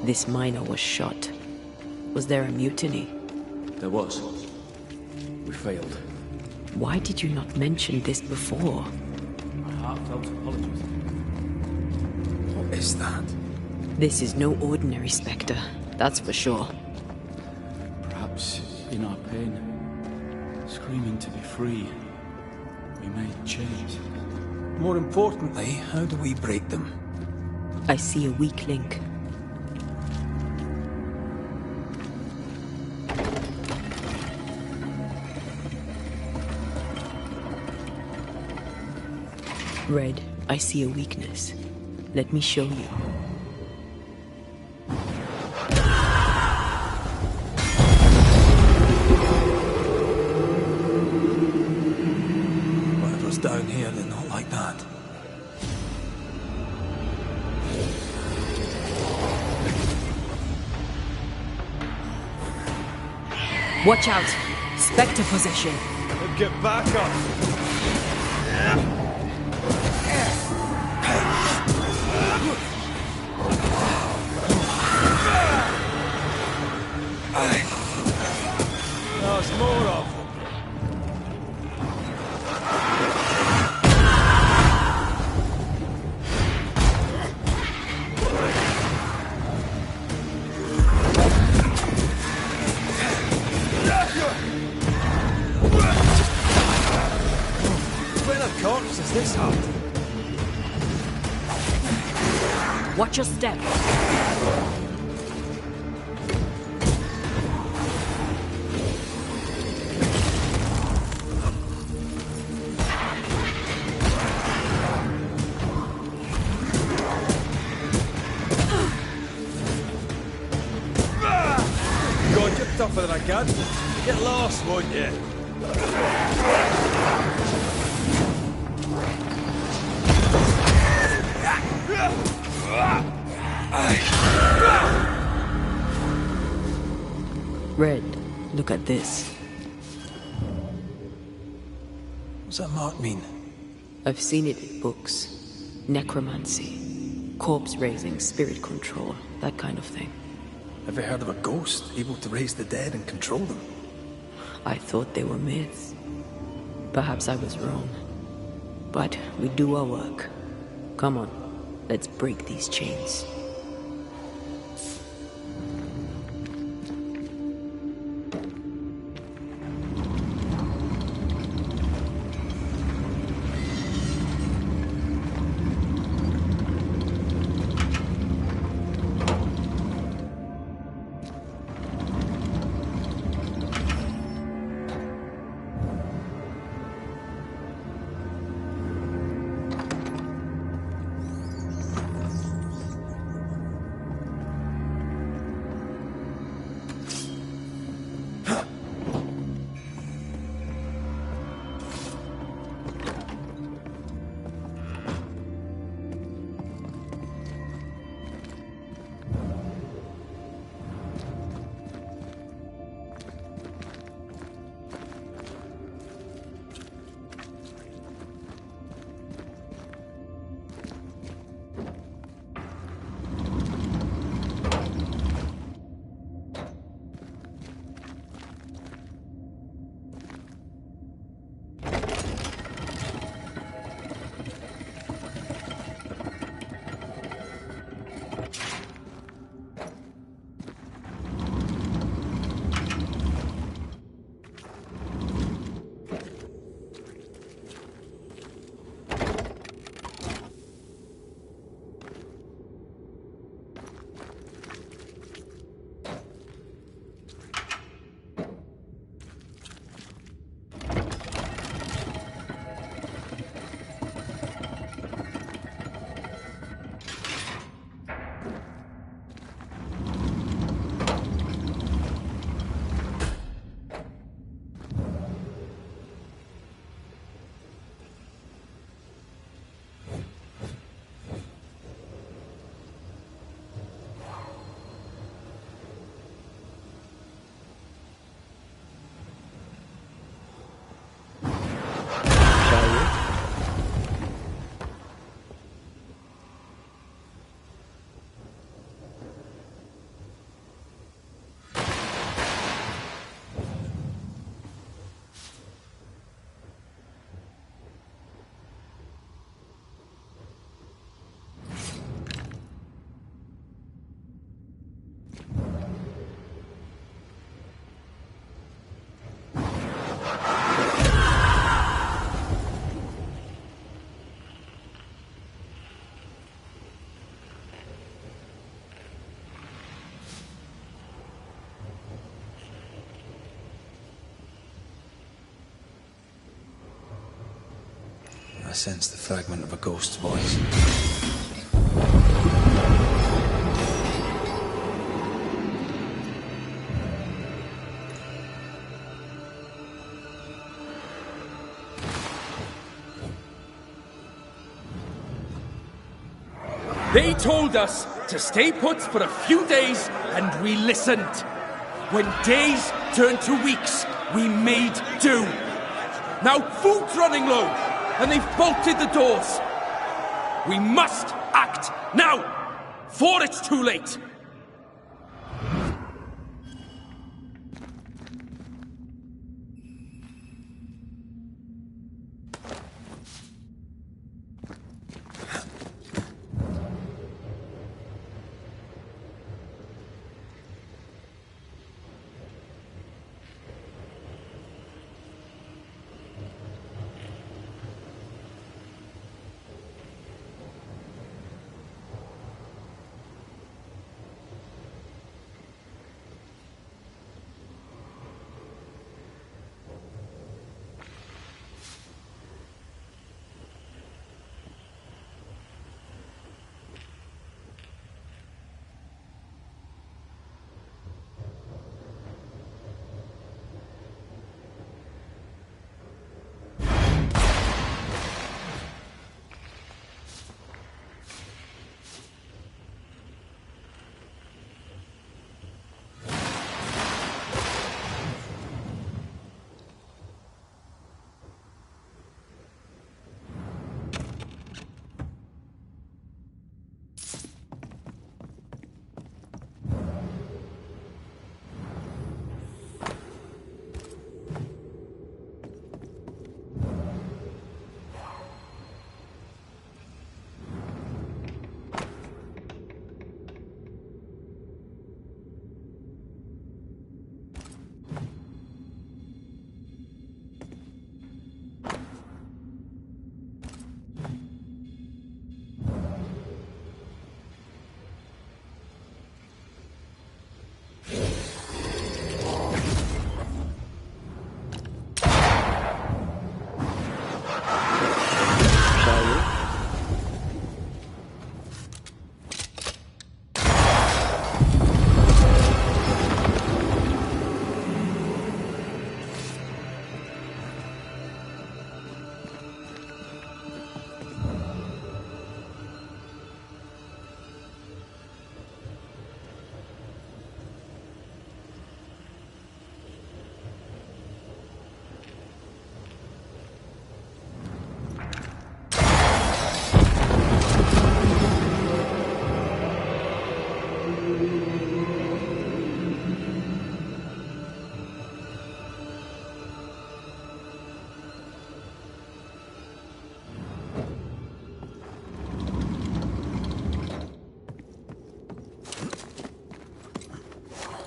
This miner was shot. Was there a mutiny? There was. We failed. Why did you not mention this before? My heartfelt apologies. What is that? This is no ordinary spectre, that's for sure. Perhaps in our pain, screaming to be free, we may change. More importantly, how do we break them? I see a weak link. Red, I see a weakness. Let me show you. Whatever's down here, they're not like that. Watch out! Spectre possession! Get back up! There's more of them. When a corpse is this hard? Watch your step! God, you're tougher than I can. Get lost, won't you? Red, look at this. What's that mark mean? I've seen it in books. Necromancy, corpse raising, spirit control, that kind of thing. Ever heard of a ghost able to raise the dead and control them? I thought they were myths. Perhaps I was wrong. But we do our work. Come on, let's break these chains. I sense the fragment of a ghost's voice. They told us to stay put for a few days, and we listened. When days turned to weeks, we made do. Now food's running low, and they've bolted the doors. We must act now, before it's too late.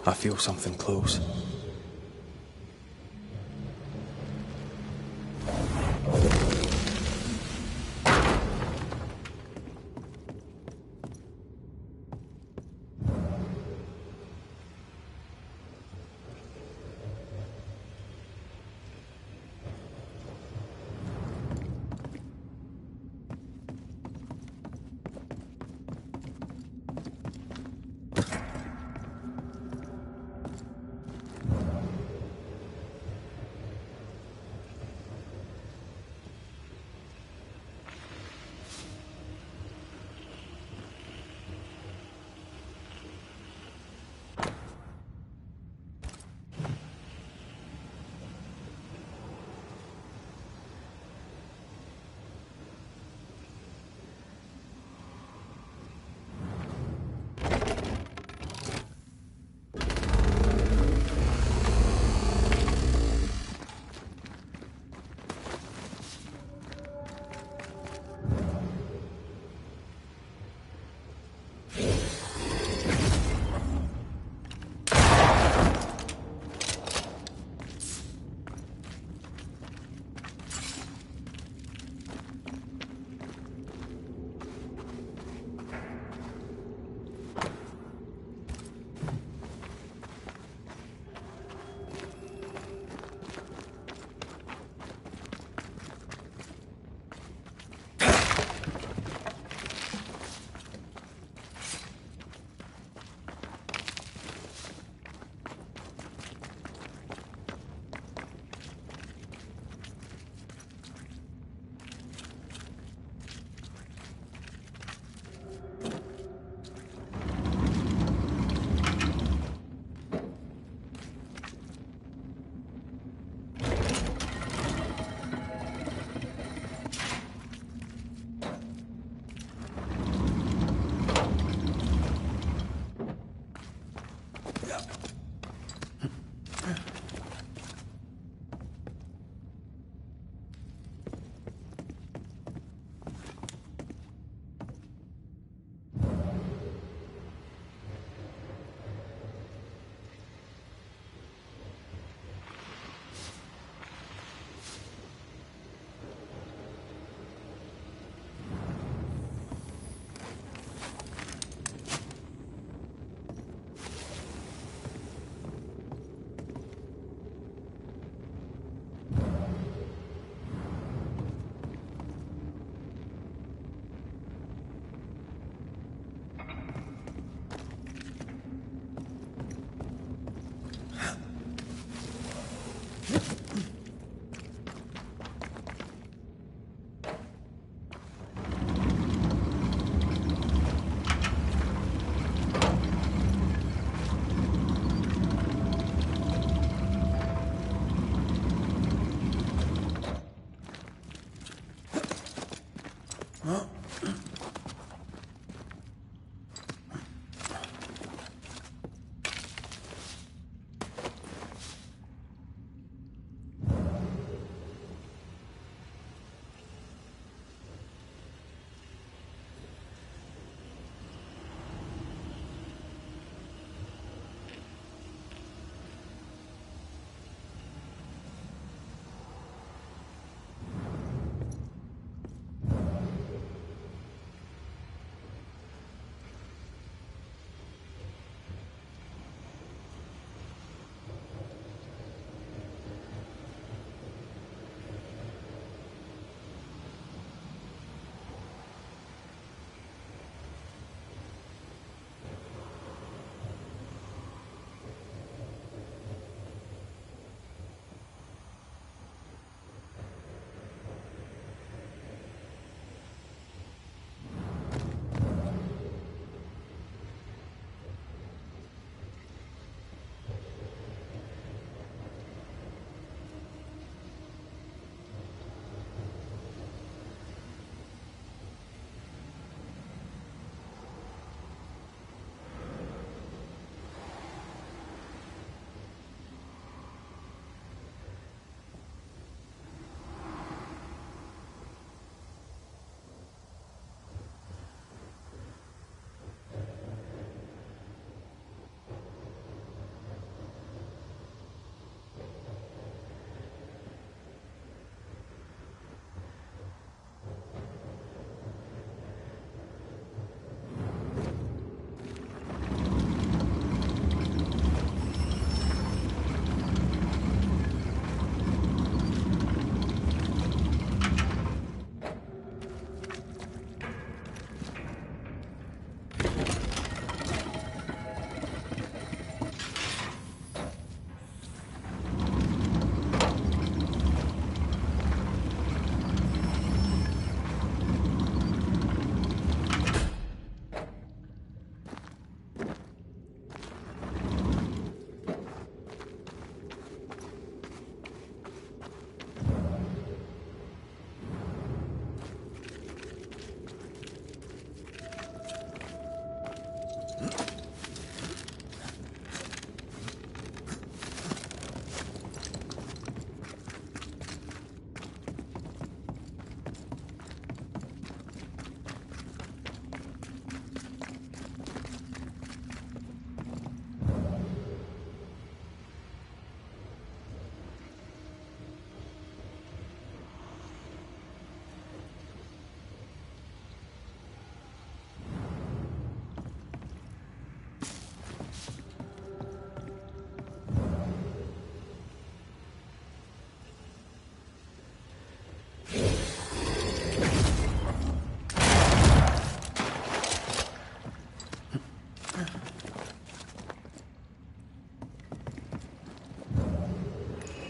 I feel something close.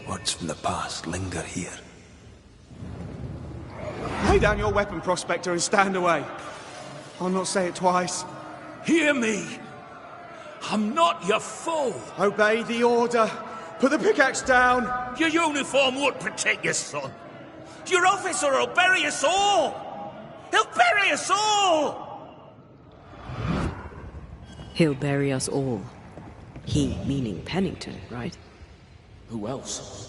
Words from the past linger here. Lay down your weapon, Prospector, and stand away. I'll not say it twice. Hear me! I'm not your foe! Obey the order. Put the pickaxe down. Your uniform won't protect your son. Your officer will bury us all! He'll bury us all! He'll bury us all. He meaning Pennington, right? Who else?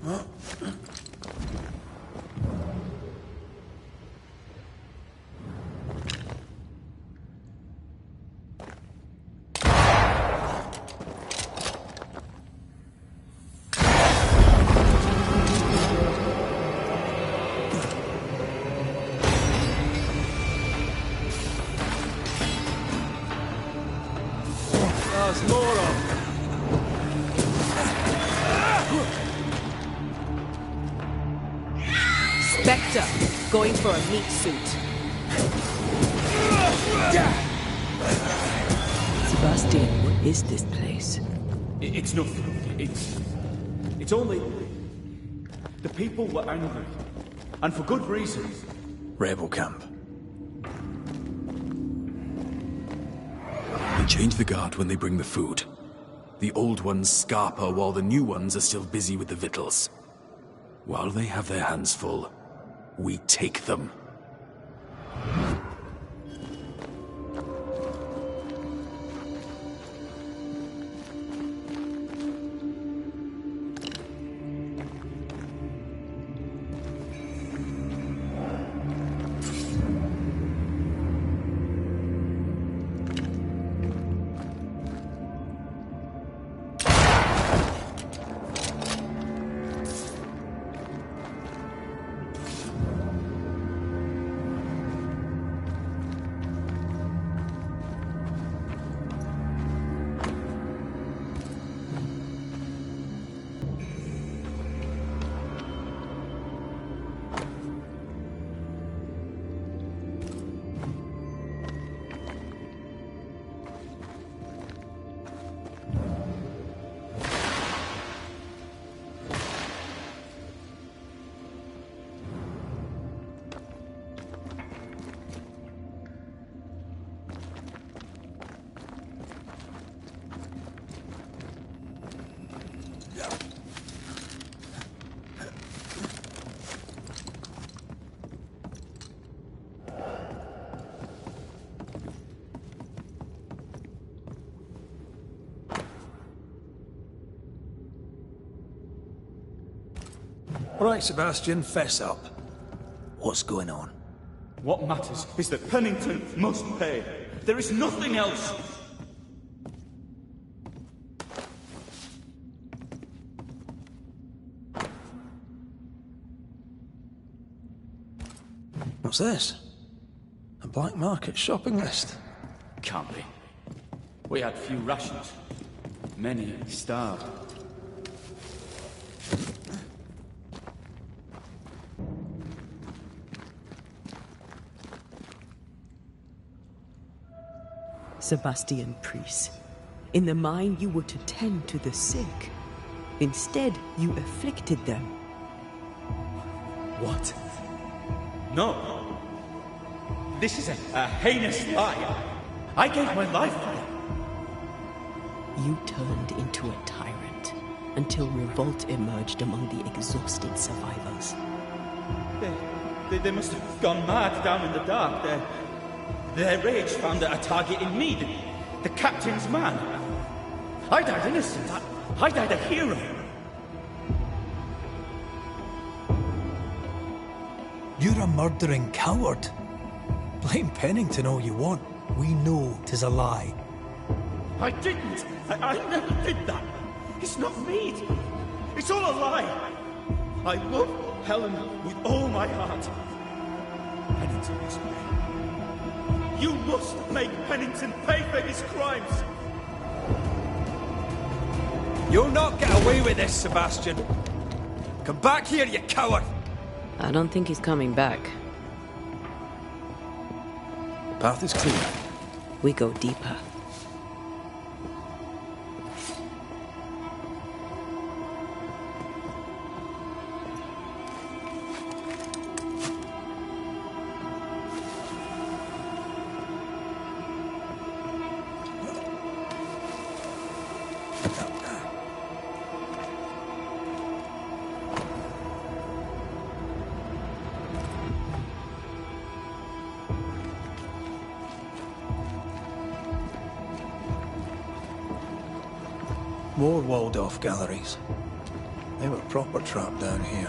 There's more of. Spectre, going for a meat suit. Sebastian, what is this place? It's nothing. It's only... The people were angry. And for good reason. Rebel camp. We change the guard when they bring the food. The old ones scarper while the new ones are still busy with the victuals. While they have their hands full, we take them. Right, Sebastian, fess up. What's going on? What matters is that Pennington must pay. There is nothing else. What's this? A black market shopping list? Can't be. We had few rations. Many starved. Sebastian Priest, in the mine you were to tend to the sick. Instead, you afflicted them. What? No. This is a heinous lie. I gave my life for it. You turned into a tyrant until revolt emerged among the exhausted survivors. They must have gone mad down in the dark. Their rage found a target in me, the captain's man. I died innocent. I died a hero. You're a murdering coward. Blame Pennington all you want. We know 'tis a lie. I didn't. I never did that. It's not me. It's all a lie. I love Helen with all my heart. Pennington must pay. You must make Pennington pay for his crimes. You'll not get away with this, Sebastian. Come back here, you coward! I don't think he's coming back. Path is clear. We go deeper. More walled-off galleries. They were proper trapped down here.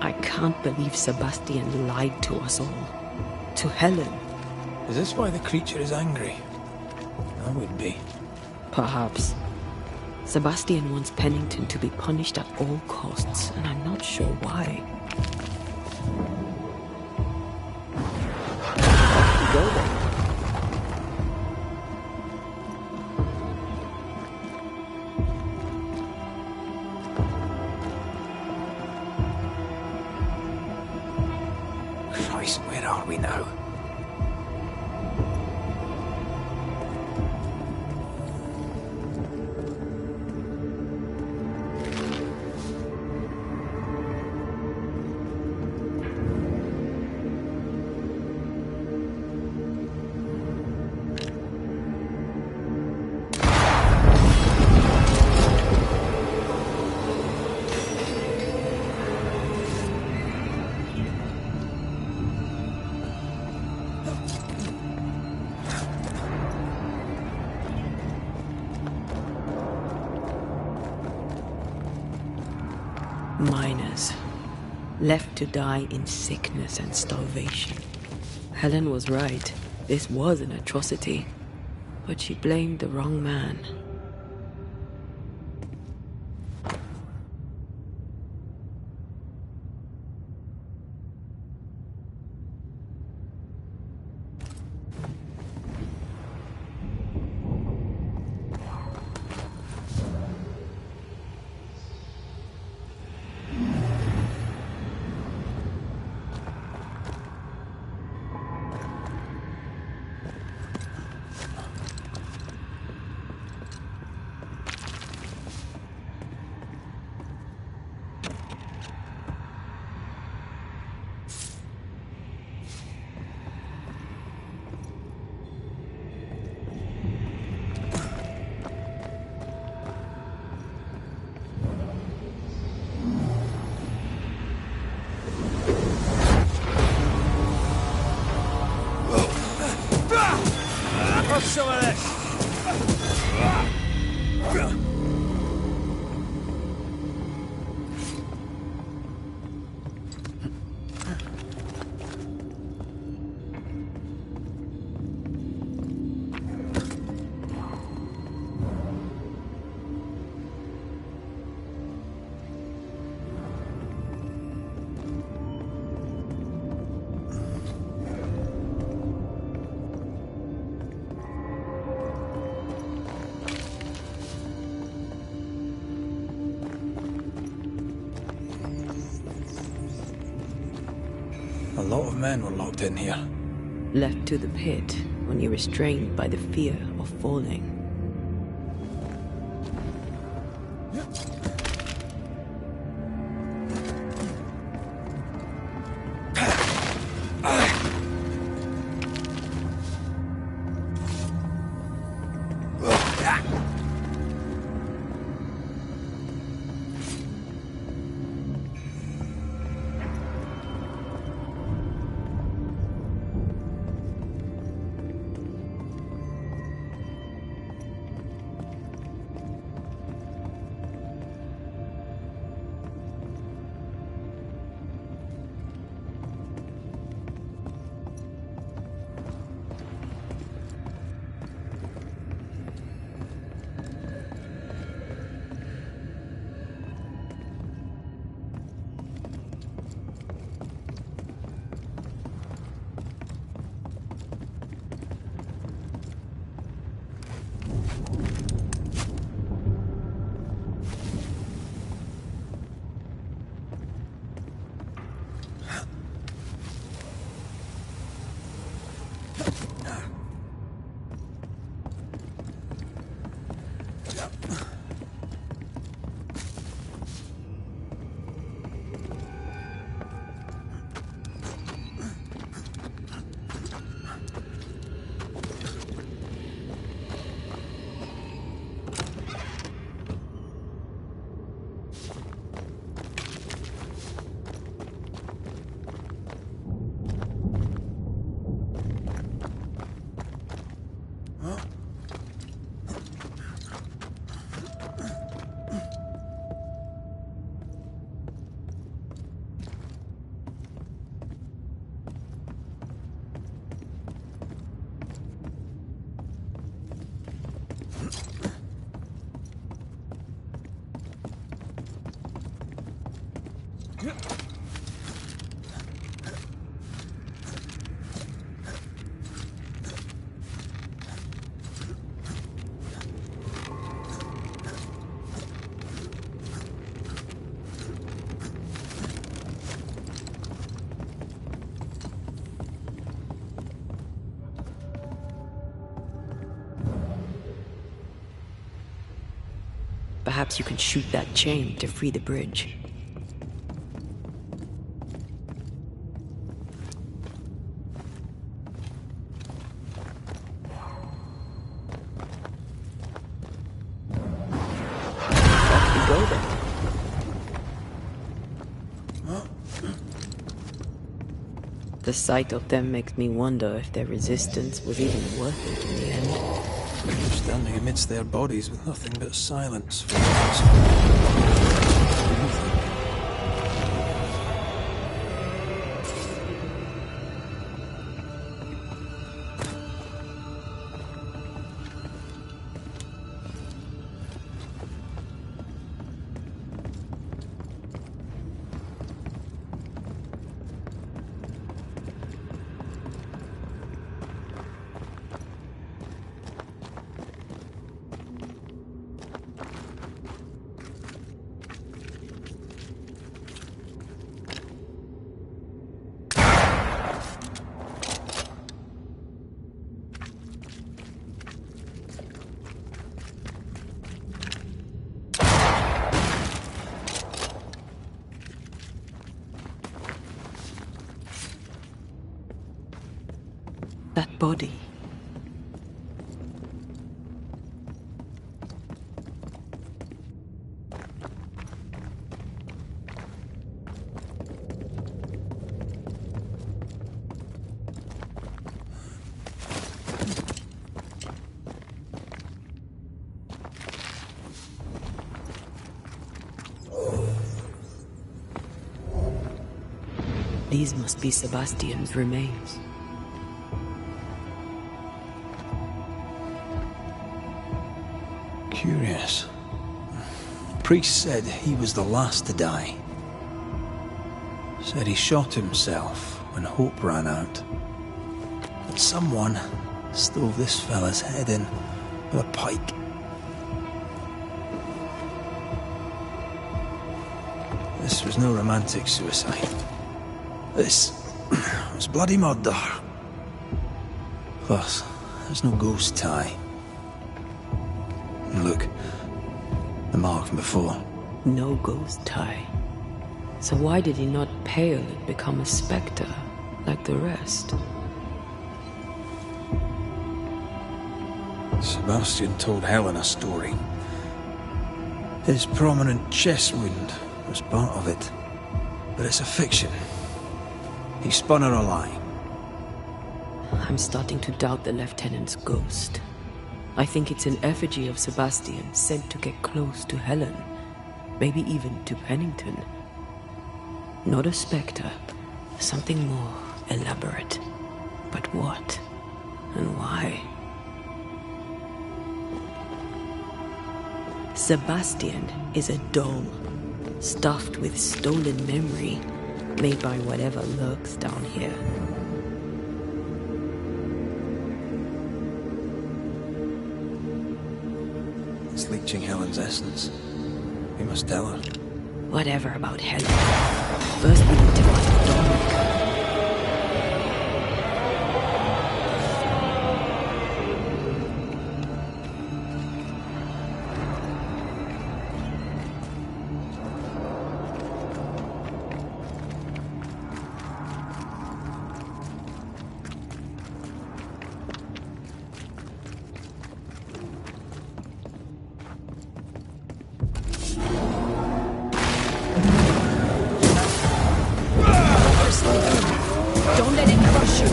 I can't believe Sebastian lied to us all. To Helen. Is this why the creature is angry? I would be. Perhaps. Sebastian wants Pennington to be punished at all costs, and I'm not sure why. Go then. Christ, where are we now? Miners, left to die in sickness and starvation. Helen was right. This was an atrocity. But she blamed the wrong man. Some of this. A lot of men were locked in here. Left to the pit when you're restrained by the fear of falling. Perhaps you can shoot that chain to free the bridge. Off you go then. The sight of them makes me wonder if their resistance was even worth it in the end. They're standing amidst their bodies with nothing but silence for that body. These must be Sebastian's remains. Curious. Priest said he was the last to die. Said he shot himself when hope ran out. That someone stove this fella's head in with a pike. This was no romantic suicide. This was bloody murder. Plus, there's no ghost tie. And look, the mark from before. No ghost tie. So why did he not pale and become a spectre, like the rest? Sebastian told Helen a story. His prominent chest wound was part of it. But it's a fiction. He spun her a lie. I'm starting to doubt the Lieutenant's ghost. I think it's an effigy of Sebastian sent to get close to Helen. Maybe even to Pennington. Not a spectre. Something more elaborate. But what? And why? Sebastian is a doll, stuffed with stolen memory, made by whatever lurks down here. It's leeching Helen's essence. We must tell her. Whatever about Helen. First we need to find Dominic. Don't let it crush you.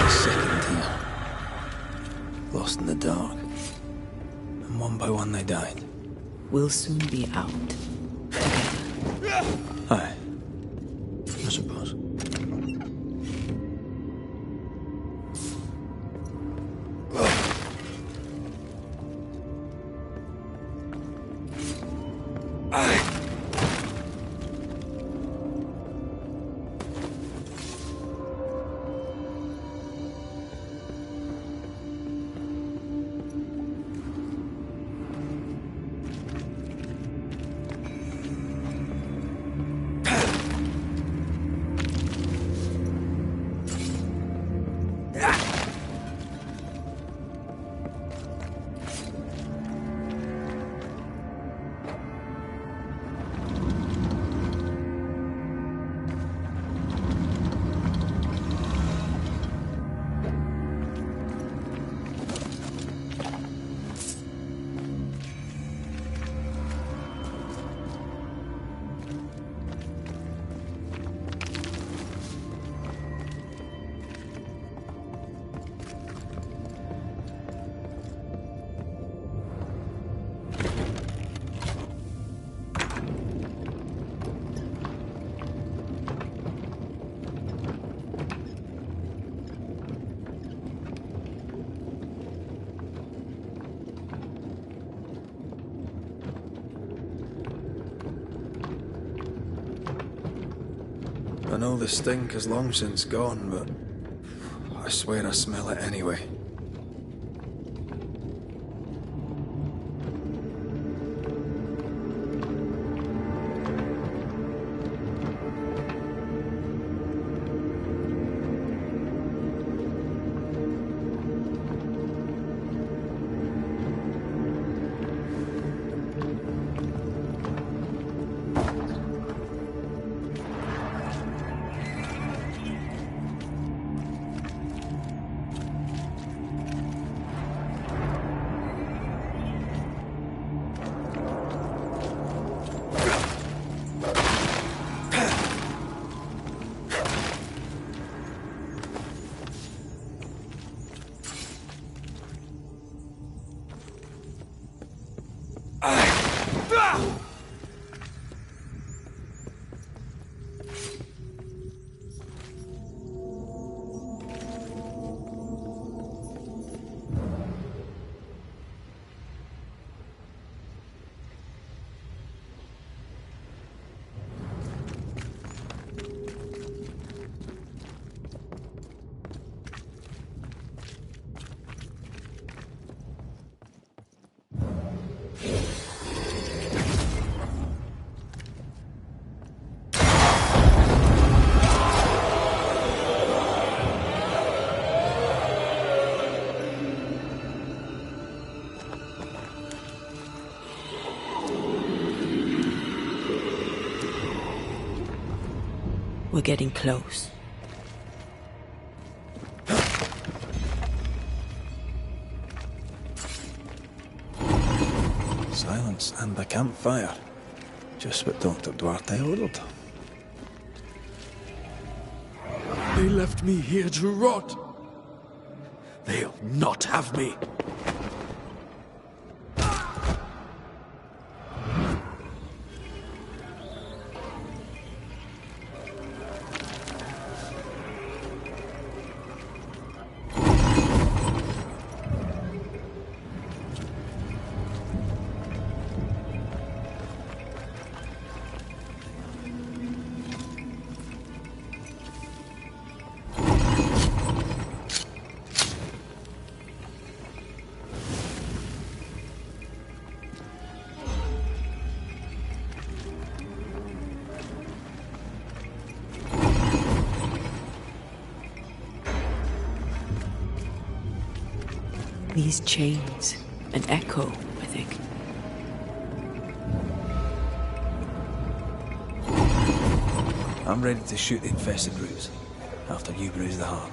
Second here. Lost in the dark. And one by one they died. We'll soon be out. Together. Aye. I suppose. know the stink has long since gone, but I swear I smell it anyway. We're getting close. Silence and the campfire. Just what Dr. Duarte ordered. They left me here to rot. They'll not have me. These chains, an echo, I think. I'm ready to shoot the infested roots, after you bruise the heart.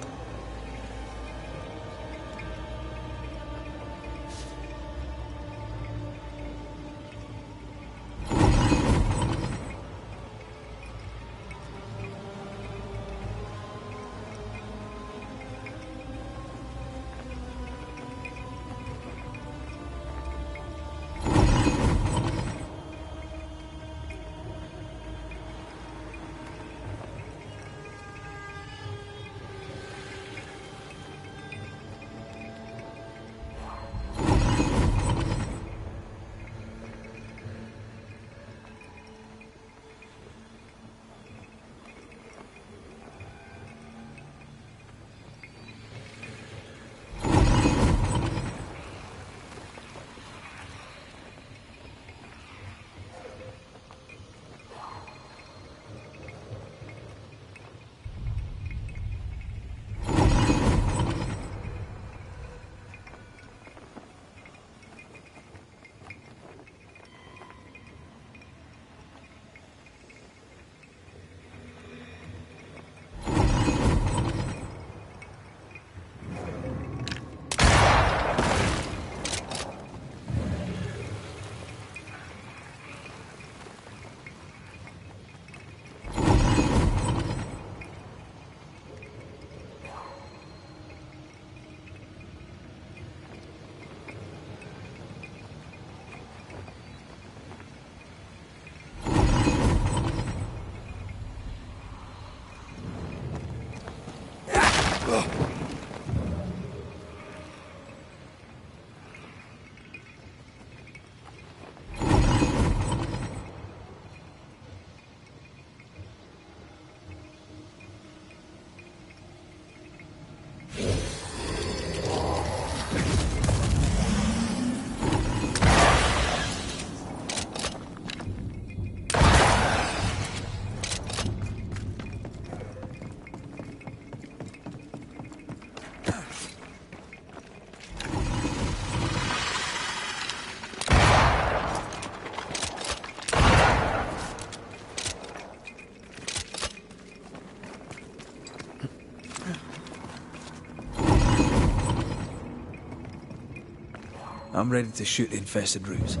I'm ready to shoot the infested roots,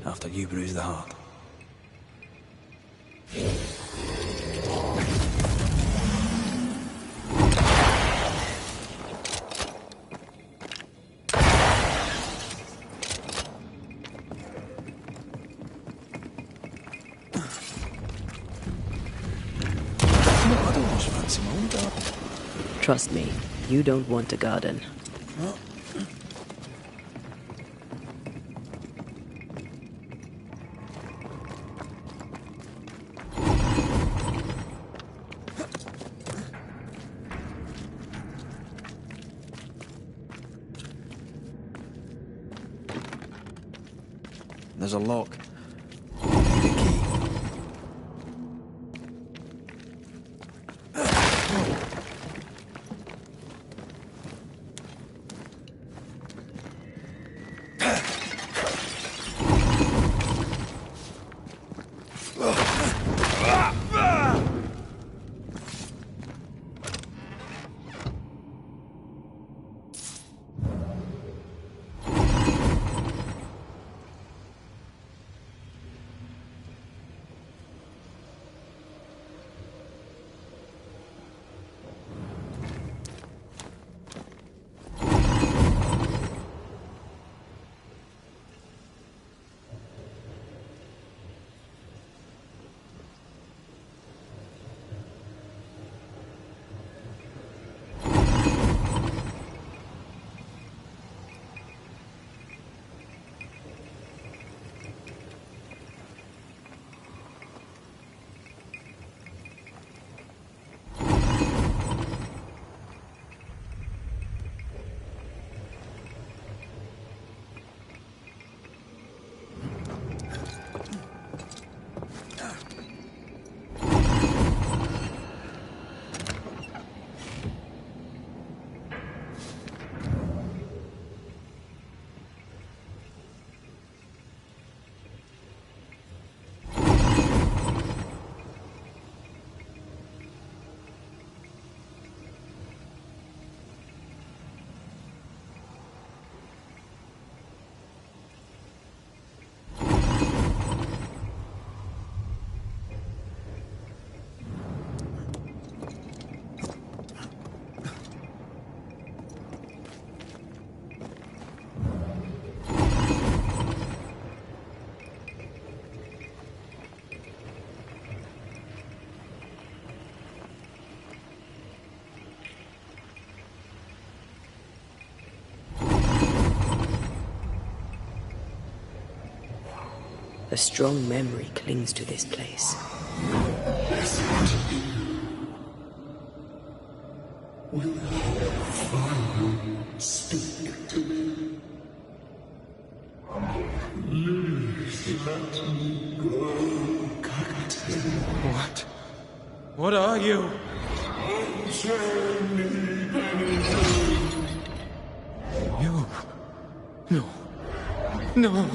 after you bruise the heart. I don't much fancy my own garden. Trust me, you don't want a garden. Well, there's a lock. Need a key. A strong memory clings to this place. Will you finally speak to me? Please let me go, Captain. What? What are you? Answer me, Banish. You. No. No.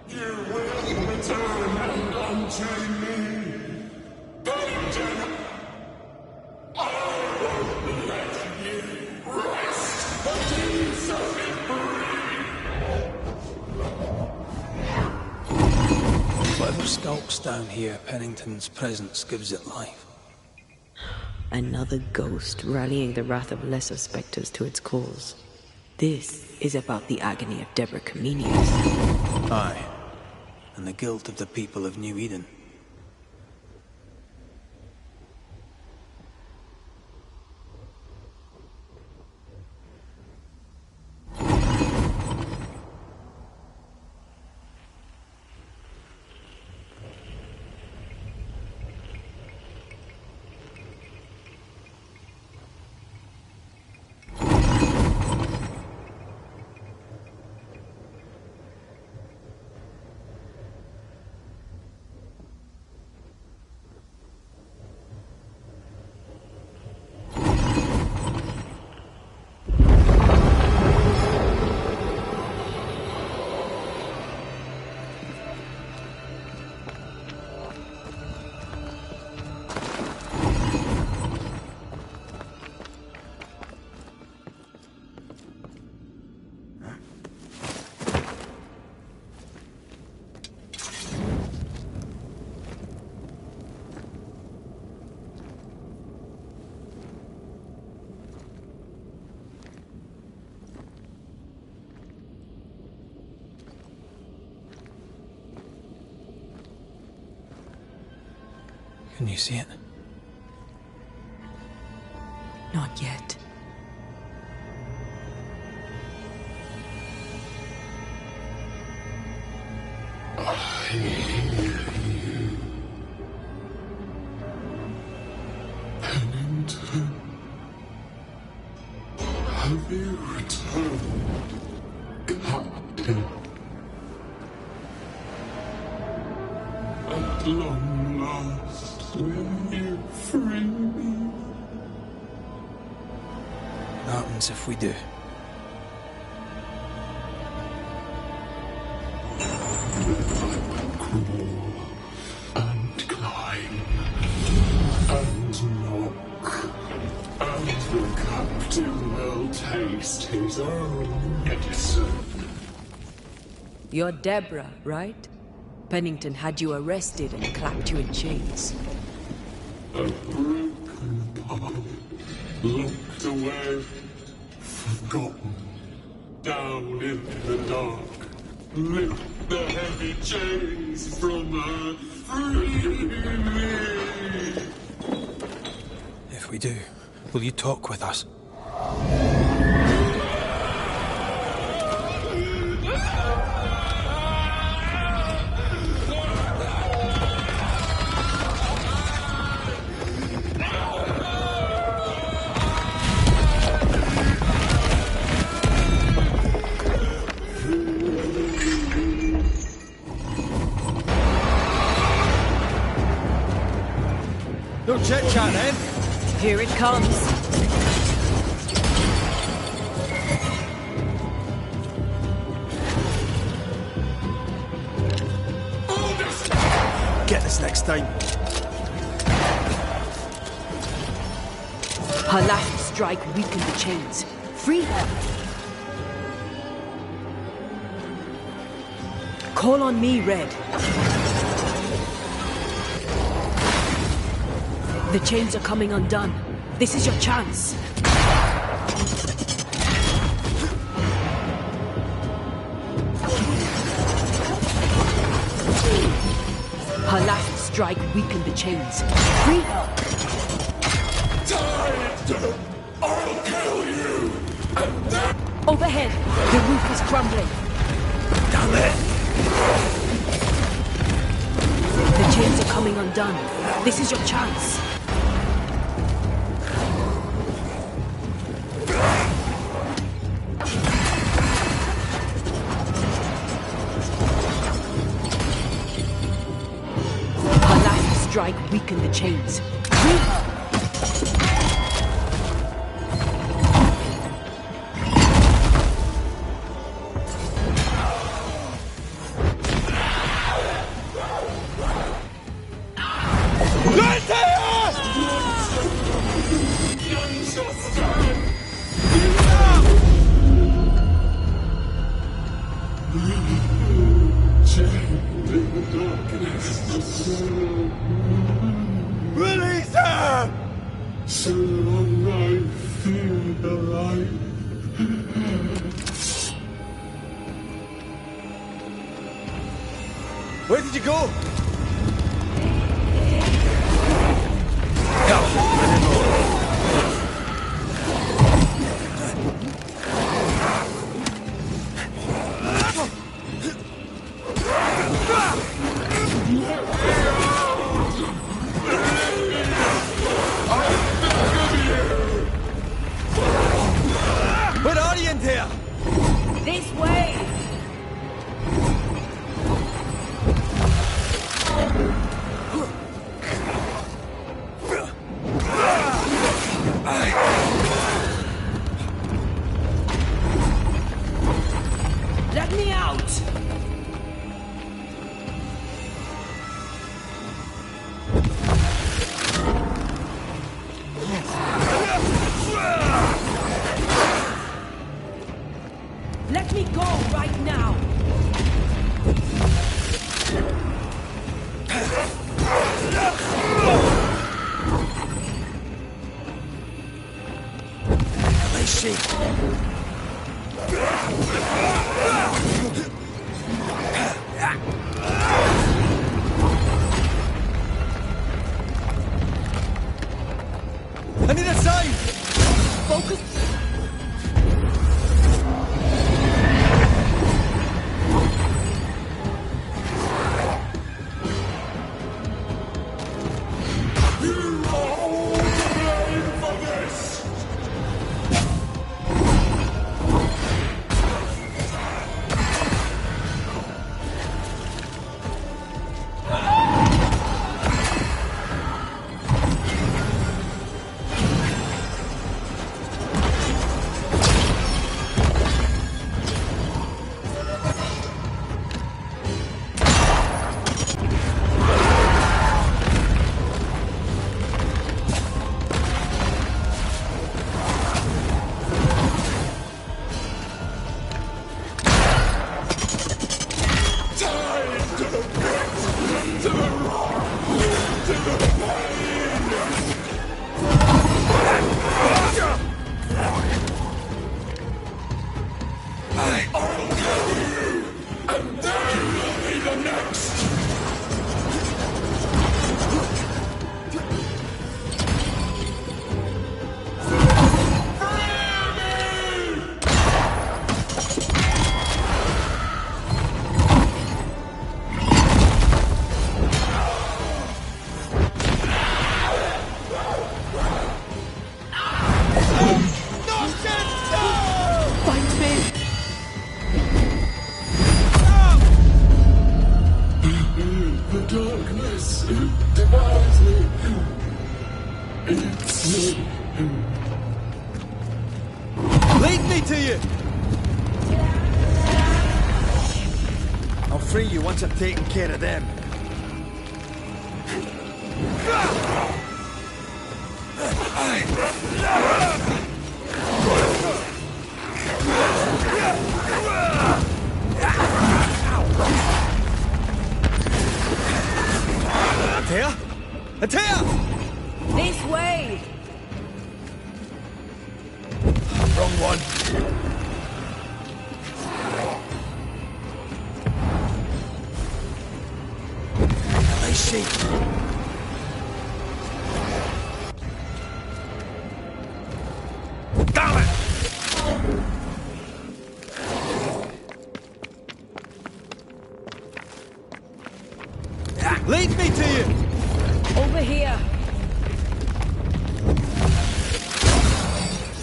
You will return and unchain me. Banish. I won't let you rest until you set me free. Whatever skulks down here, Pennington's presence gives it life. Another ghost rallying the wrath of lesser spectres to its cause. This is about the agony of Deborah Comenius. Aye, and the guilt of the people of New Eden. Can you see it? Not yet. I hear you. Pennington. Have you returned, Captain? At long last, will you free me? What happens if we do? Crawl and climb and knock, and the captain will taste his own medicine. You're Deborah, right? Pennington had you arrested and clapped you in chains. A broken pub, locked away, forgotten, down in the dark. Lift the heavy chains from her, free me! If we do, will you talk with us? No chit-chat then. Here it comes. Get this next time. Her last strike weakened the chains. Free her. Call on me, Red. The chains are coming undone. This is your chance. Her last strike weakened the chains. Free her! Tied! I'll kill you! And then... Overhead, the roof is crumbling. Damn it! The chains are coming undone. This is your chance. Her last strike weakened the chains. Free her! Release her! So long I feel alive. Where did you go? Where are you, Antea? This way! Lead me to you! I'll free you once I've taken care of them. Antea? Antea! This way! Wrong one. Nice shape. Damn it! Lead me to you! Over here!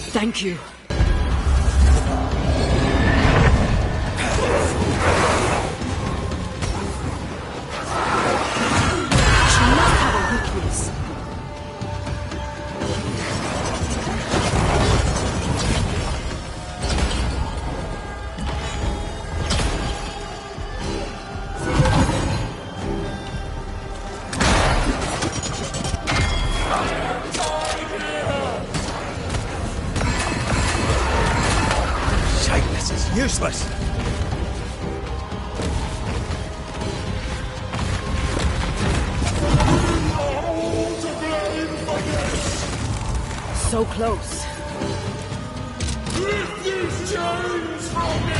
Thank you. She must have a weakness. Useless! So close. Lift these chains from me!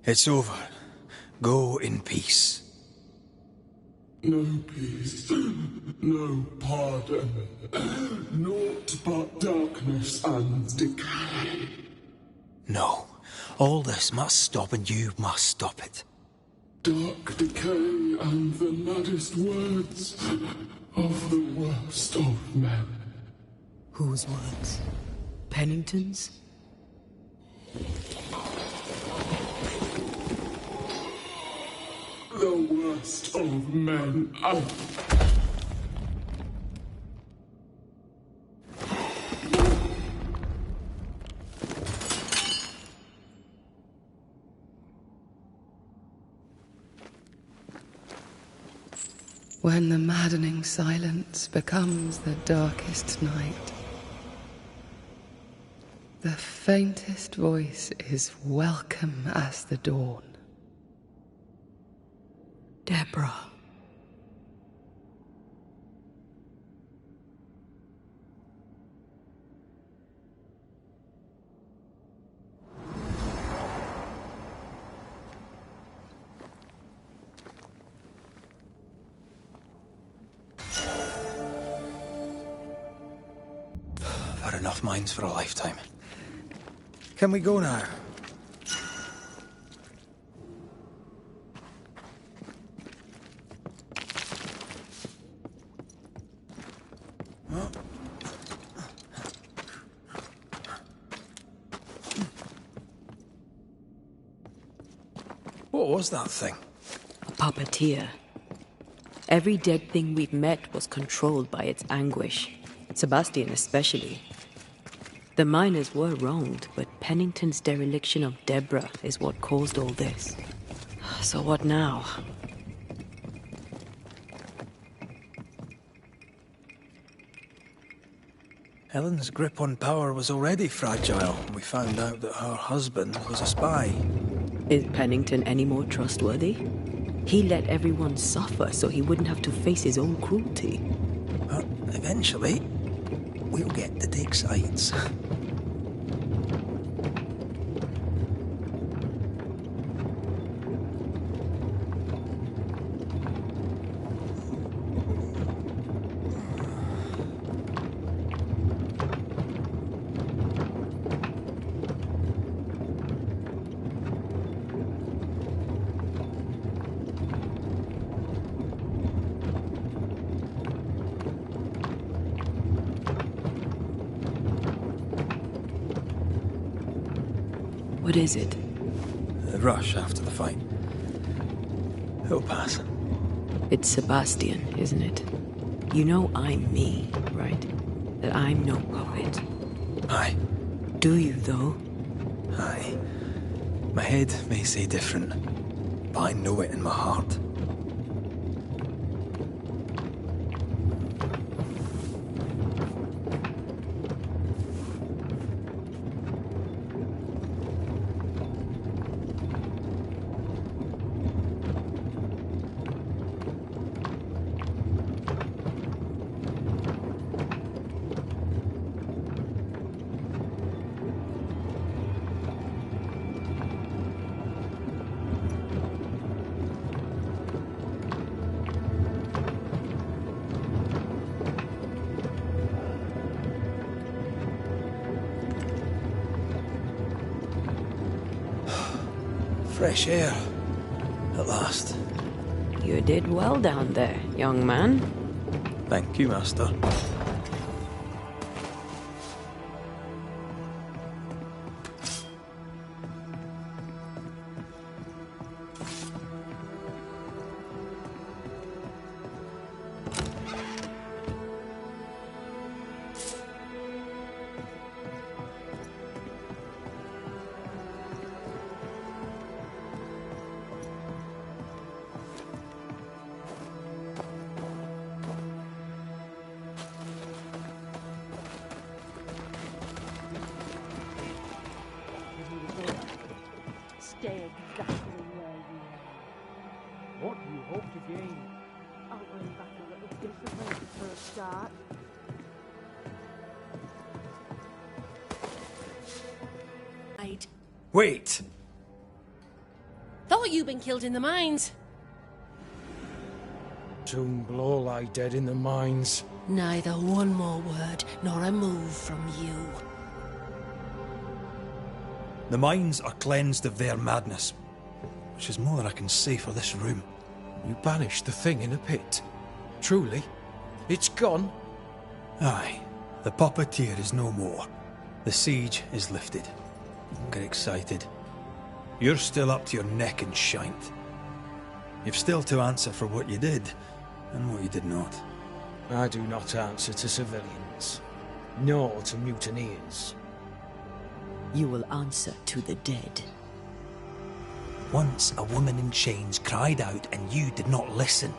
It's over. Go in peace. No peace, no pardon, naught but darkness and decay. No. All this must stop and you must stop it. Dark decay and the maddest words of the worst of men. Whose words? Pennington's? The worst of men. When the maddening silence becomes the darkest night, the faintest voice is welcome as the dawn. Deborah. I've had enough minds for a lifetime. Can we go now? What was that thing? A puppeteer. Every dead thing we've met was controlled by its anguish. Sebastian especially. The miners were wronged, but Pennington's dereliction of Deborah is what caused all this. So what now? Helen's grip on power was already fragile. We found out that her husband was a spy. Is Pennington any more trustworthy? He let everyone suffer so he wouldn't have to face his own cruelty. But eventually, we'll get to take sides. What is it? The rush after the fight. It'll pass. It's Sebastian, isn't it? You know I'm me, right? That I'm no puppet. Aye. Do you, though? Aye. My head may say different, but I know it in my heart. Fresh air. At last. You did well down there, young man. Thank you, Master. Stay exactly where you are. What do you hope to gain? I'll run back a little differently for a start. Wait! Thought you'd been killed in the mines. Soon blow lie dead in the mines. Neither one more word nor a move from you. The mines are cleansed of their madness, which is more than I can say for this room. You banished the thing in a pit. Truly? It's gone? Aye. The Puppeteer is no more. The siege is lifted. Don't get excited. You're still up to your neck in shite. You've still to answer for what you did, and what you did not. I do not answer to civilians, nor to mutineers. You will answer to the dead. Once a woman in chains cried out and you did not listen.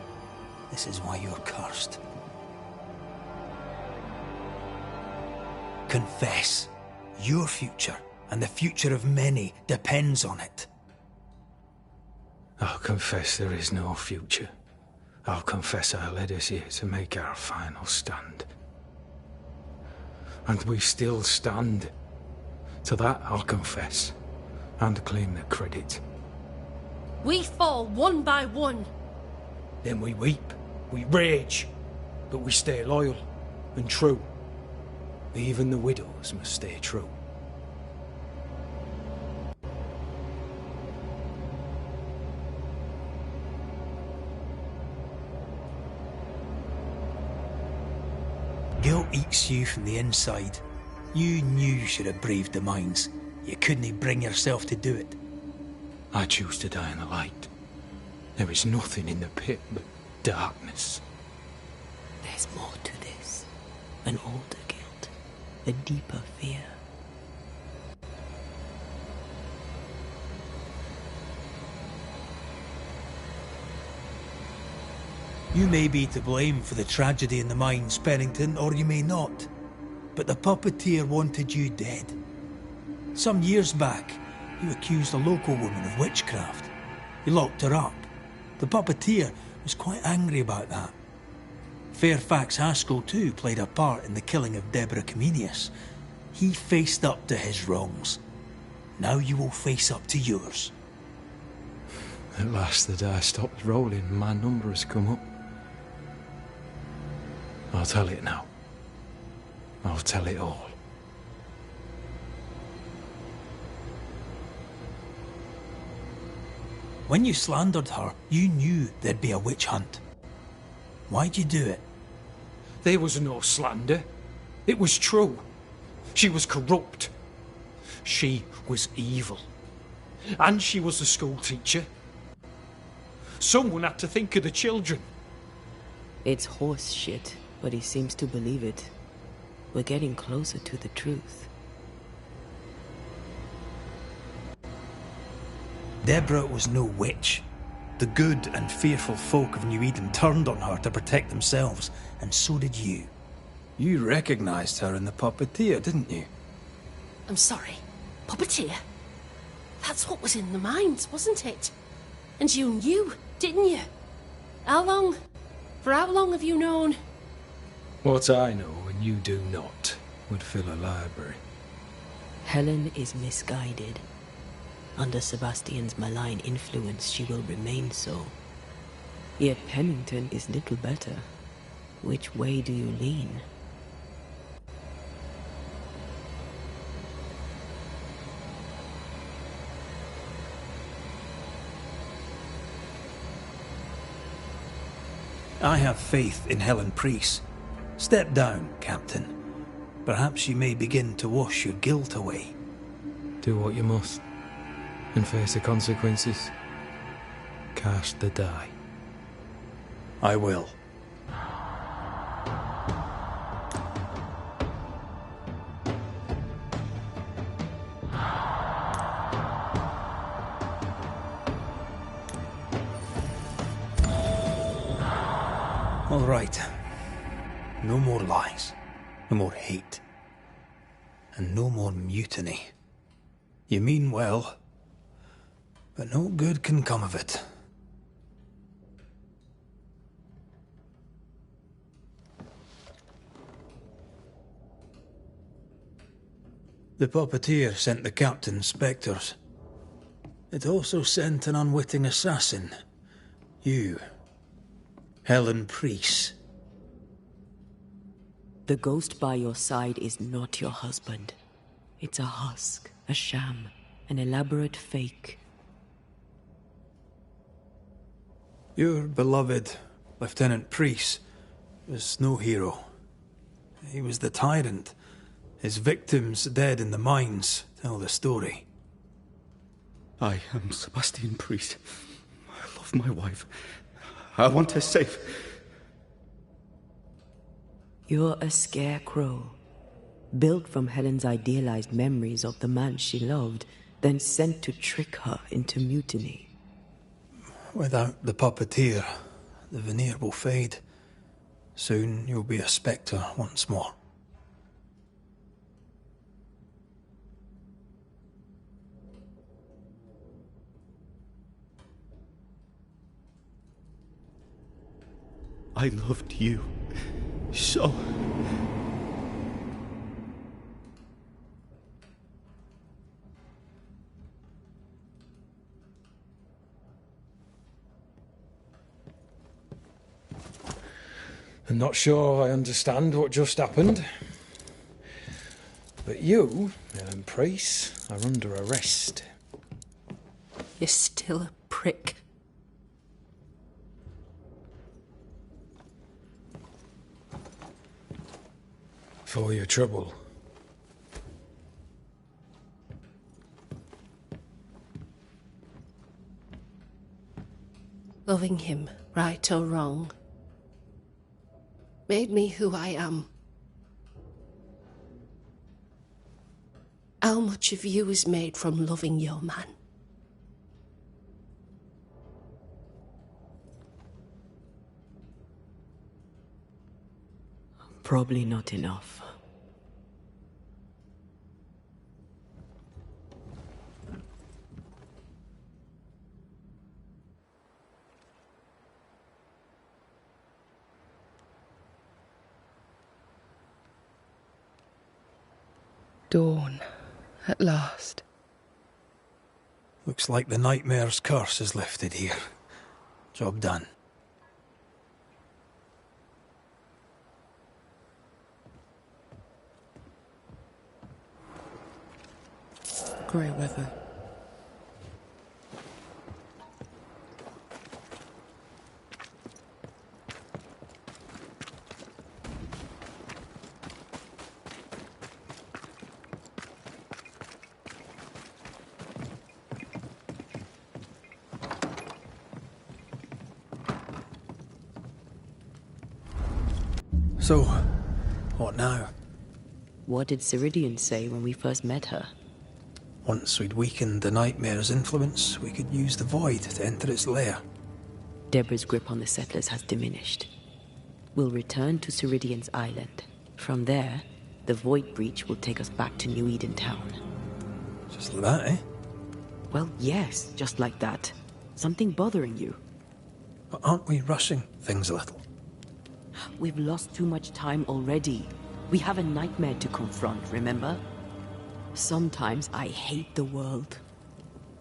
This is why you're cursed. Confess. Your future, and the future of many, depends on it. I'll confess there is no future. I'll confess I led us here to make our final stand. And we still stand. To that I'll confess, and claim the credit. We fall one by one. Then we weep, we rage, but we stay loyal and true. Even the widows must stay true. Guilt eats you from the inside. You knew you should have braved the mines. You couldn't bring yourself to do it. I choose to die in the light. There is nothing in the pit but darkness. There's more to this. An older guilt. A deeper fear. You may be to blame for the tragedy in the mines, Pennington, or you may not. But the puppeteer wanted you dead. Some years back, you accused a local woman of witchcraft. You locked her up. The puppeteer was quite angry about that. Fairfax Haskell too played a part in the killing of Deborah Comenius. He faced up to his wrongs. Now you will face up to yours. At last the die stopped rolling and my number has come up. I'll tell it now. I'll tell it all. When you slandered her, you knew there'd be a witch hunt. Why'd you do it? There was no slander. It was true. She was corrupt. She was evil. And she was a school teacher. Someone had to think of the children. It's horse shit, but he seems to believe it. We're getting closer to the truth. Deborah was no witch. The good and fearful folk of New Eden turned on her to protect themselves, and so did you. You recognized her in the puppeteer, didn't you? I'm sorry. Puppeteer? That's what was in the mines, wasn't it? And you knew, didn't you? How long? For how long have you known? What I know and you do not would fill a library. Helen is misguided. Under Sebastian's malign influence, she will remain so. Yet Pennington is little better. Which way do you lean? I have faith in Helen Priest. Step down, Captain. Perhaps you may begin to wash your guilt away. Do what you must, and face the consequences. Cast the die. I will. All right. No more lies. No more hate. And no more mutiny. You mean well, but no good can come of it. The puppeteer sent the captain spectres. It also sent an unwitting assassin. You. Helen Priest. The ghost by your side is not your husband. It's a husk, a sham, an elaborate fake. Your beloved Lieutenant Priest was no hero. He was the tyrant. His victims dead in the mines tell the story. I am Sebastian Priest. I love my wife. I want her safe. You're a scarecrow, built from Helen's idealized memories of the man she loved, then sent to trick her into mutiny. Without the puppeteer, the veneer will fade. Soon you'll be a spectre once more. I loved you so. I'm not sure I understand what just happened. But you, Helen Priest, are under arrest. You're still a prick. For your trouble. Loving him, right or wrong, made me who I am. How much of you is made from loving your man? Probably not enough. Dawn, at last. Looks like the nightmare's curse is lifted here. Job done. Grey weather. So, what now? What did Ceridian say when we first met her? Once we'd weakened the nightmare's influence, we could use the void to enter its lair. Deborah's grip on the settlers has diminished. We'll return to Ceridian's island. From there, the void breach will take us back to New Eden Town. Just like that, eh? Well, yes, just like that. Something bothering you? But aren't we rushing things a little? We've lost too much time already. We have a nightmare to confront, remember? Sometimes I hate the world.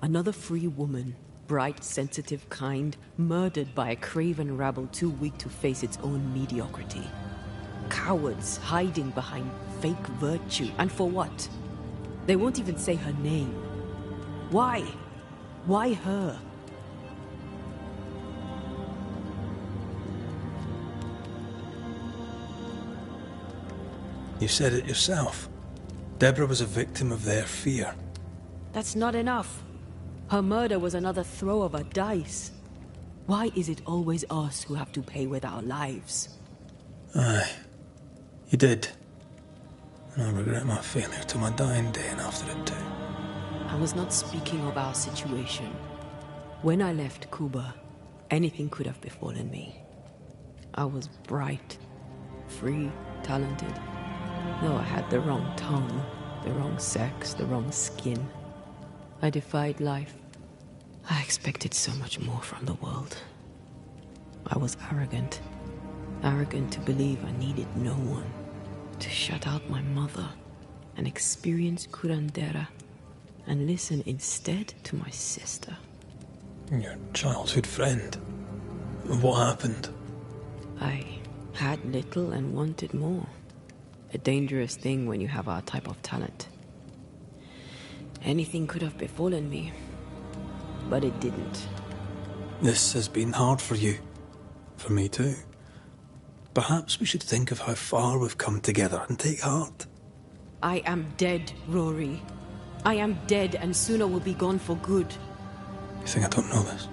Another free woman, bright, sensitive, kind, murdered by a craven rabble too weak to face its own mediocrity. Cowards hiding behind fake virtue. And for what? They won't even say her name. Why? Why her? You said it yourself. Deborah was a victim of their fear. That's not enough. Her murder was another throw of a dice. Why is it always us who have to pay with our lives? Aye. You did. And I regret my failure to my dying day and after it too. I was not speaking of our situation. When I left Cuba, anything could have befallen me. I was bright, free, talented. No, I had the wrong tongue, the wrong sex, the wrong skin. I defied life. I expected so much more from the world. I was arrogant. Arrogant to believe I needed no one. To shut out my mother and experience curandera and listen instead to my sister. Your childhood friend. What happened? I had little and wanted more. A dangerous thing when you have our type of talent. Anything could have befallen me, but it didn't. This has been hard for you. For me too. Perhaps we should think of how far we've come together and take heart. I am dead, Rory. I am dead, and sooner will be gone for good. You think I don't know this?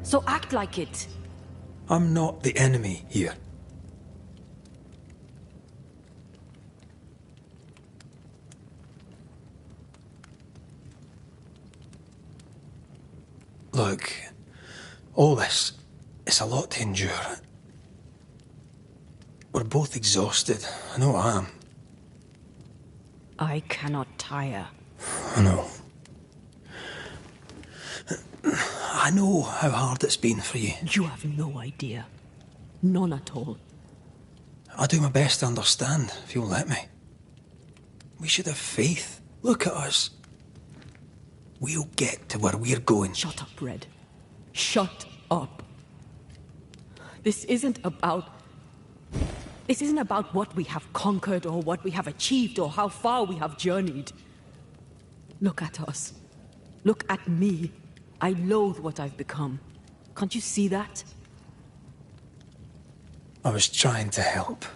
So act like it. I'm not the enemy here. Look, all this, it's a lot to endure. We're both exhausted. I know I am. I cannot tire. I know. I know how hard it's been for you. You have no idea. None at all. I'll do my best to understand, if you'll let me. We should have faith. Look at us. We'll get to where we're going. Shut up, Red. Shut up. This isn't about what we have conquered or what we have achieved or how far we have journeyed. Look at us. Look at me. I loathe what I've become. Can't you see that? I was trying to help.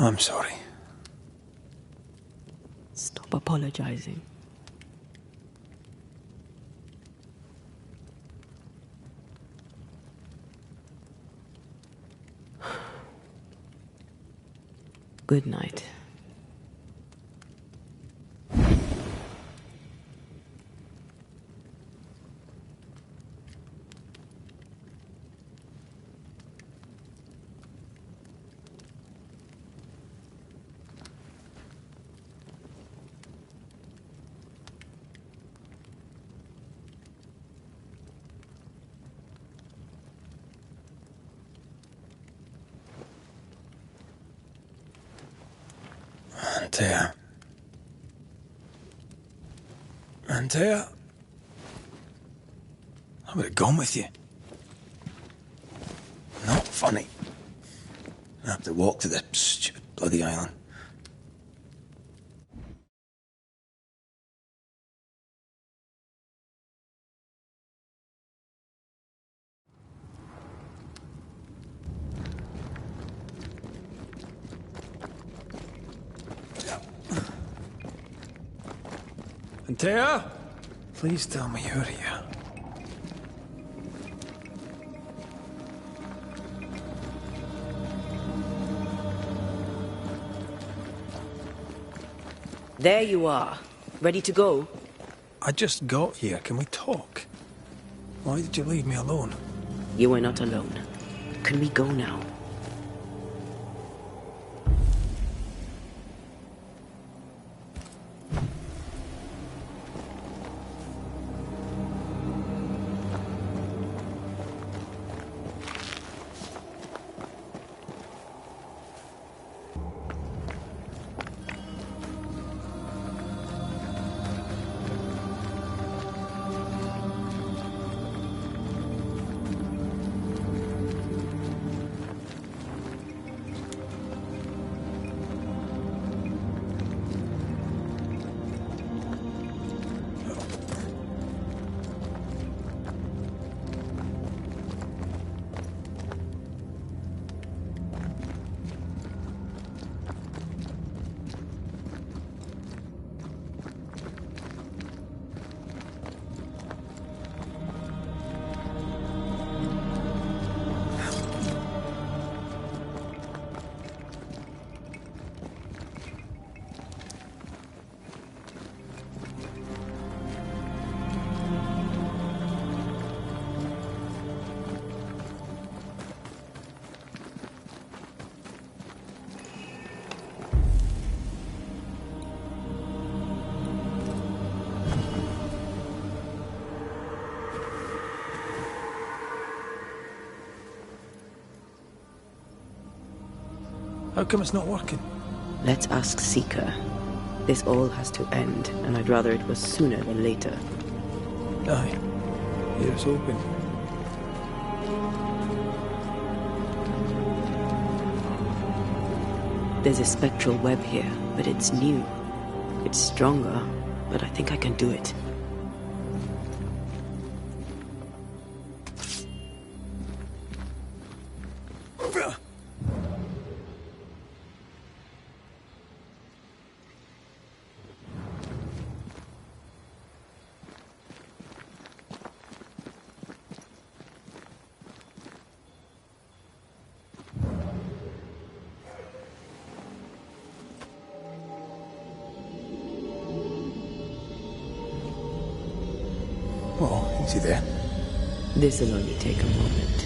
I'm sorry. Stop apologizing. Good night. Antea. Antea? I would have gone with you. Not funny. I have to walk to the stupid bloody island. Antea? Please tell me you're here. There you are. Ready to go? I just got here. Can we talk? Why did you leave me alone? You are not alone. Can we go now? How come it's not working? Let's ask Seeker. This all has to end, and I'd rather it was sooner than later. Aye. Here's hoping. There's a spectral web here, but it's new. It's stronger, but I think I can do it. Oh, is he there? This'll only take a moment.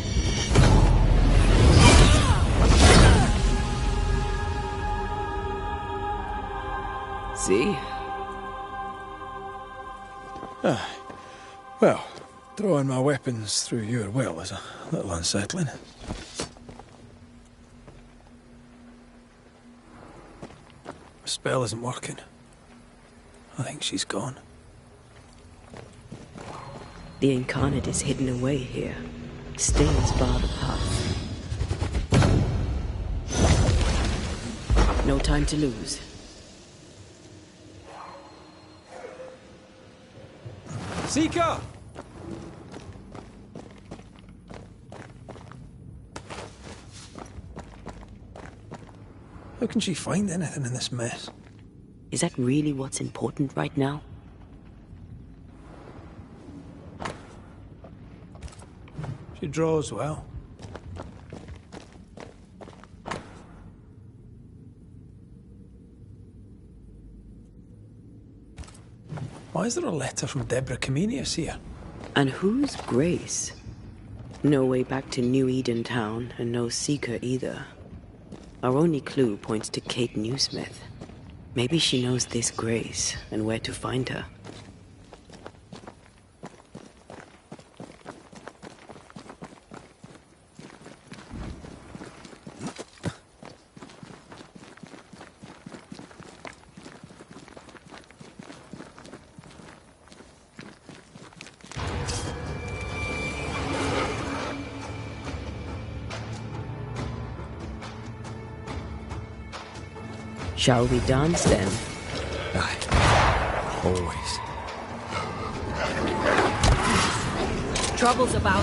See? Well, throwing my weapons through your will is a little unsettling. The spell isn't working. I think she's gone. The incarnate is hidden away here. Stains bar the path. No time to lose. Seeker! How can she find anything in this mess? Is that really what's important right now? She draws well. Why is there a letter from Deborah Comenius here? And who's Grace? No way back to New Eden Town, and no Seeker either. Our only clue points to Kate Newsmith. Maybe she knows this Grace, and where to find her. Shall we dance then? Aye. Always. Trouble's about.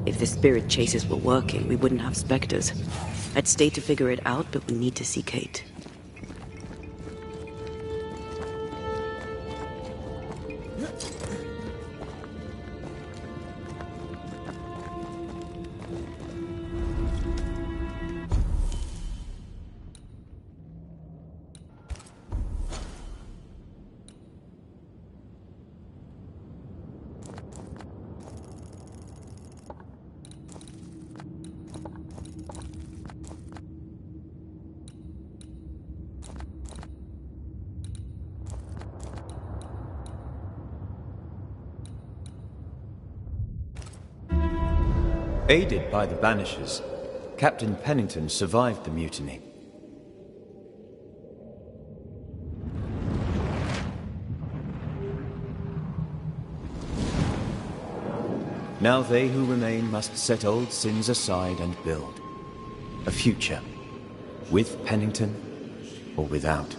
If the spirit chases were working, we wouldn't have spectres. I'd stay to figure it out, but we need to see Kate. Aided by the Banishers, Captain Pennington survived the mutiny. Now they who remain must set old sins aside and build a future, with Pennington or without.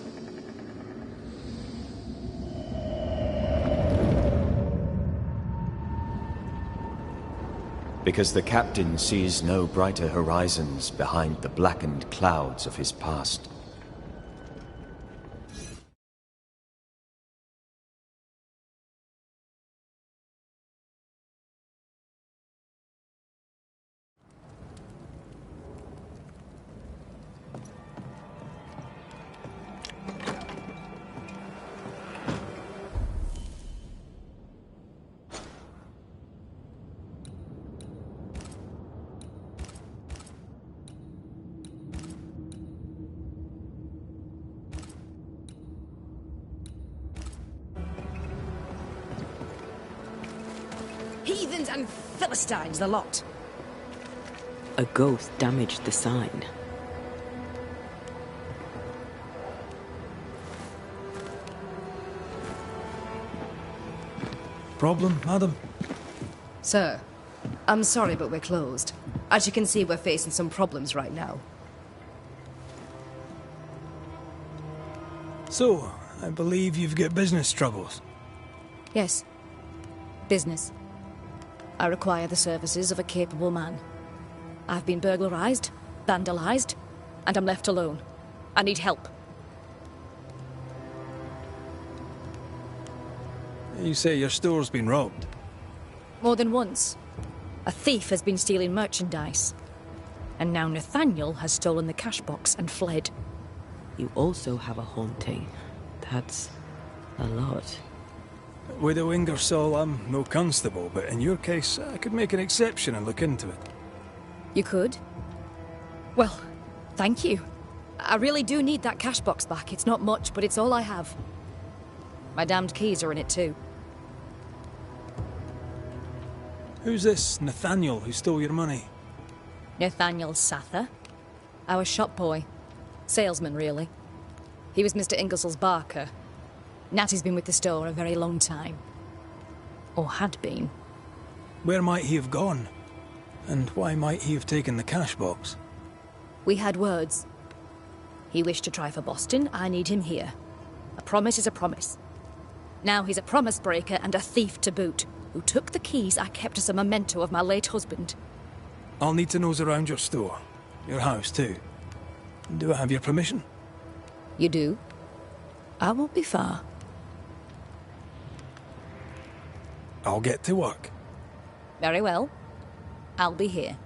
Because the captain sees no brighter horizons behind the blackened clouds of his past. Heathens and Philistines, the lot. A ghost damaged the sign. Problem, madam? Sir, I'm sorry, but we're closed. As you can see, we're facing some problems right now. So, I believe you've got business troubles. Yes. Business. I require the services of a capable man. I've been burglarized, vandalized, and I'm left alone. I need help. You say your store's been robbed? More than once. A thief has been stealing merchandise. And now Nathaniel has stolen the cash box and fled. You also have a haunting. That's a lot. Widow Ingersoll, I'm no constable, but in your case, I could make an exception and look into it. You could? Well, thank you. I really do need that cash box back. It's not much, but it's all I have. My damned keys are in it too. Who's this Nathaniel who stole your money? Nathaniel Sather. Our shop boy. Salesman, really. He was Mr. Ingersoll's barker. Natty's been with the store a very long time. Or had been. Where might he have gone? And why might he have taken the cash box? We had words. He wished to try for Boston. I need him here. A promise is a promise. Now he's a promise breaker and a thief to boot, who took the keys I kept as a memento of my late husband. I'll need to nose around your store. Your house, too. Do I have your permission? You do? I won't be far. I'll get to work. Very well. I'll be here.